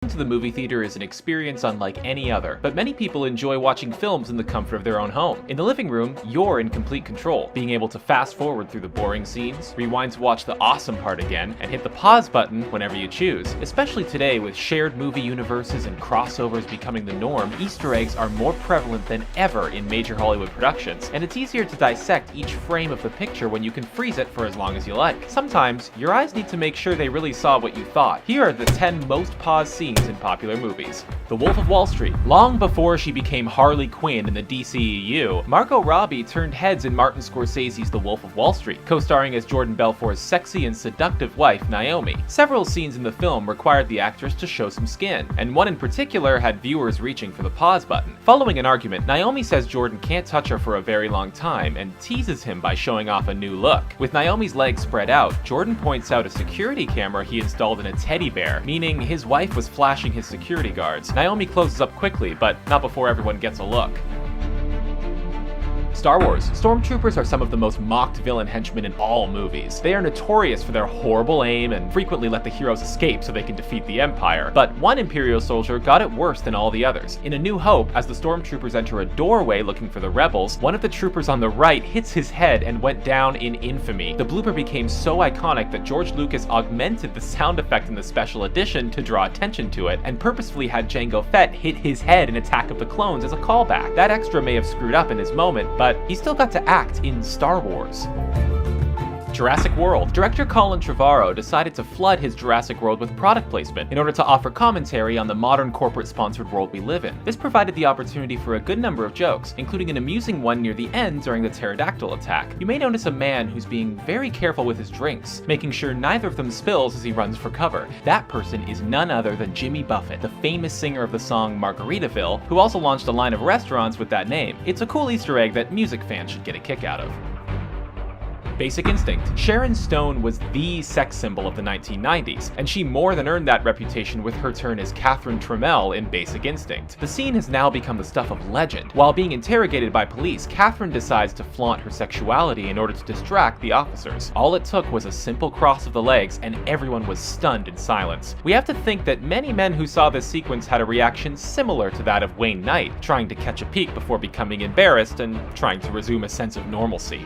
To the movie theater is an experience unlike any other, but many people enjoy watching films in the comfort of their own home. In the living room, you're in complete control, being able to fast forward through the boring scenes, rewind to watch the awesome part again, and hit the pause button whenever you choose. Especially today, with shared movie universes and crossovers becoming the norm, Easter eggs are more prevalent than ever in major Hollywood productions, and it's easier to dissect each frame of the picture when you can freeze it for as long as you like. Sometimes, your eyes need to make sure they really saw what you thought. Here are the 10 most paused scenes in popular movies. The Wolf of Wall Street. Long before she became Harley Quinn in the DCEU, Margot Robbie turned heads in Martin Scorsese's The Wolf of Wall Street, co-starring as Jordan Belfort's sexy and seductive wife, Naomi. Several scenes in the film required the actress to show some skin, and one in particular had viewers reaching for the pause button. Following an argument, Naomi says Jordan can't touch her for a very long time and teases him by showing off a new look. With Naomi's legs spread out, Jordan points out a security camera he installed in a teddy bear, meaning his wife was flashing his security guards. Naomi closes up quickly, but not before everyone gets a look. Star Wars. Stormtroopers are some of the most mocked villain henchmen in all movies. They are notorious for their horrible aim and frequently let the heroes escape so they can defeat the Empire, but one Imperial soldier got it worse than all the others. In A New Hope, as the Stormtroopers enter a doorway looking for the rebels, one of the troopers on the right hits his head and went down in infamy. The blooper became so iconic that George Lucas augmented the sound effect in the special edition to draw attention to it, and purposefully had Jango Fett hit his head in Attack of the Clones as a callback. That extra may have screwed up in his moment, but he still got to act in Star Wars. Jurassic World. Director Colin Trevorrow decided to flood his Jurassic World with product placement in order to offer commentary on the modern corporate-sponsored world we live in. This provided the opportunity for a good number of jokes, including an amusing one near the end during the pterodactyl attack. You may notice a man who's being very careful with his drinks, making sure neither of them spills as he runs for cover. That person is none other than Jimmy Buffett, the famous singer of the song Margaritaville, who also launched a line of restaurants with that name. It's a cool Easter egg that music fans should get a kick out of. Basic Instinct. Sharon Stone was the sex symbol of the 1990s, and she more than earned that reputation with her turn as Catherine Trammell in Basic Instinct. The scene has now become the stuff of legend. While being interrogated by police, Catherine decides to flaunt her sexuality in order to distract the officers. All it took was a simple cross of the legs, and everyone was stunned in silence. We have to think that many men who saw this sequence had a reaction similar to that of Wayne Knight, trying to catch a peek before becoming embarrassed and trying to resume a sense of normalcy.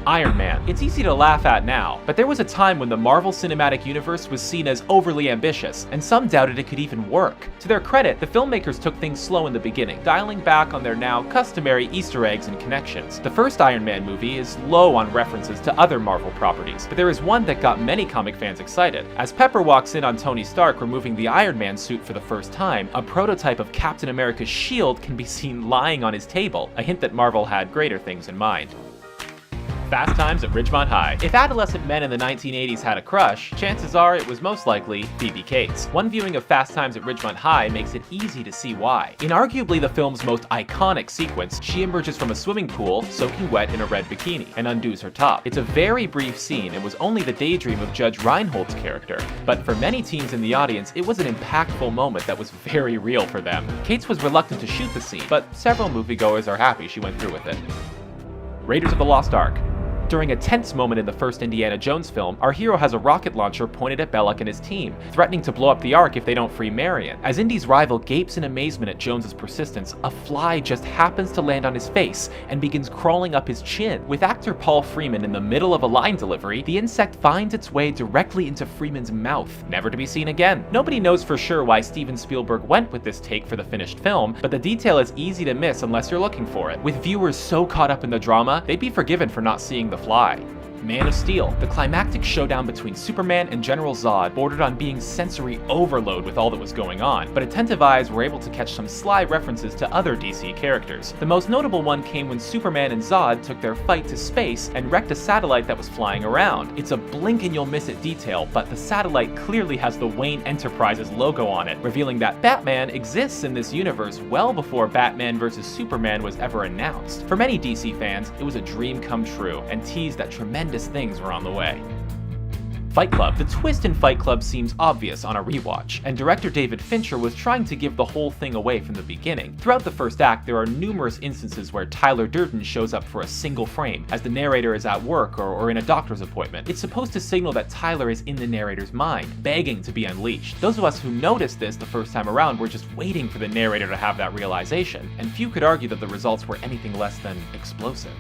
Iron Man. It's easy to laugh at now, but there was a time when the Marvel Cinematic Universe was seen as overly ambitious, and some doubted it could even work. To their credit, the filmmakers took things slow in the beginning, dialing back on their now customary Easter eggs and connections. The first Iron Man movie is low on references to other Marvel properties, but there is one that got many comic fans excited. As Pepper walks in on Tony Stark removing the Iron Man suit for the first time, a prototype of Captain America's shield can be seen lying on his table, a hint that Marvel had greater things in mind. Fast Times at Ridgemont High. If adolescent men in the 1980s had a crush, chances are it was most likely Phoebe Cates. One viewing of Fast Times at Ridgemont High makes it easy to see why. In arguably the film's most iconic sequence, she emerges from a swimming pool, soaking wet in a red bikini, and undoes her top. It's a very brief scene and was only the daydream of Judge Reinhold's character, but for many teens in the audience, it was an impactful moment that was very real for them. Cates was reluctant to shoot the scene, but several moviegoers are happy she went through with it. Raiders of the Lost Ark. During a tense moment in the first Indiana Jones film, our hero has a rocket launcher pointed at Belloc and his team, threatening to blow up the Ark if they don't free Marion. As Indy's rival gapes in amazement at Jones's persistence, a fly just happens to land on his face and begins crawling up his chin. With actor Paul Freeman in the middle of a line delivery, the insect finds its way directly into Freeman's mouth, never to be seen again. Nobody knows for sure why Steven Spielberg went with this take for the finished film, but the detail is easy to miss unless you're looking for it. With viewers so caught up in the drama, they'd be forgiven for not seeing the fly. Man of Steel. The climactic showdown between Superman and General Zod bordered on being sensory overload with all that was going on, but attentive eyes were able to catch some sly references to other DC characters. The most notable one came when Superman and Zod took their fight to space and wrecked a satellite that was flying around. It's a blink and you'll miss it detail, but the satellite clearly has the Wayne Enterprises logo on it, revealing that Batman exists in this universe well before Batman vs. Superman was ever announced. For many DC fans, it was a dream come true and teased that tremendous things were on the way. Fight Club. The twist in Fight Club seems obvious on a rewatch, and director David Fincher was trying to give the whole thing away from the beginning. Throughout the first act, there are numerous instances where Tyler Durden shows up for a single frame, as the narrator is at work or in a doctor's appointment. It's supposed to signal that Tyler is in the narrator's mind, begging to be unleashed. Those of us who noticed this the first time around were just waiting for the narrator to have that realization, and few could argue that the results were anything less than explosive.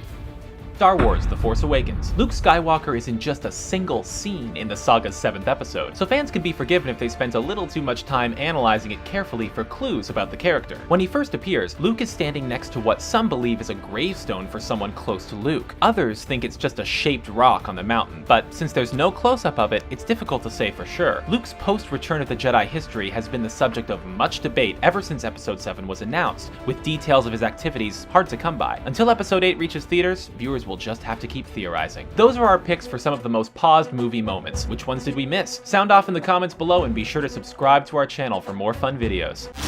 Star Wars: The Force Awakens. Luke Skywalker is in just a single scene in the saga's 7th episode, so fans can be forgiven if they spent a little too much time analyzing it carefully for clues about the character. When he first appears, Luke is standing next to what some believe is a gravestone for someone close to Luke. Others think it's just a shaped rock on the mountain, but since there's no close-up of it, it's difficult to say for sure. Luke's post-Return of the Jedi history has been the subject of much debate ever since Episode 7 was announced, with details of his activities hard to come by. Until Episode 8 reaches theaters, viewers will just have to keep theorizing. Those are our picks for some of the most paused movie moments. Which ones did we miss? Sound off in the comments below and be sure to subscribe to our channel for more fun videos.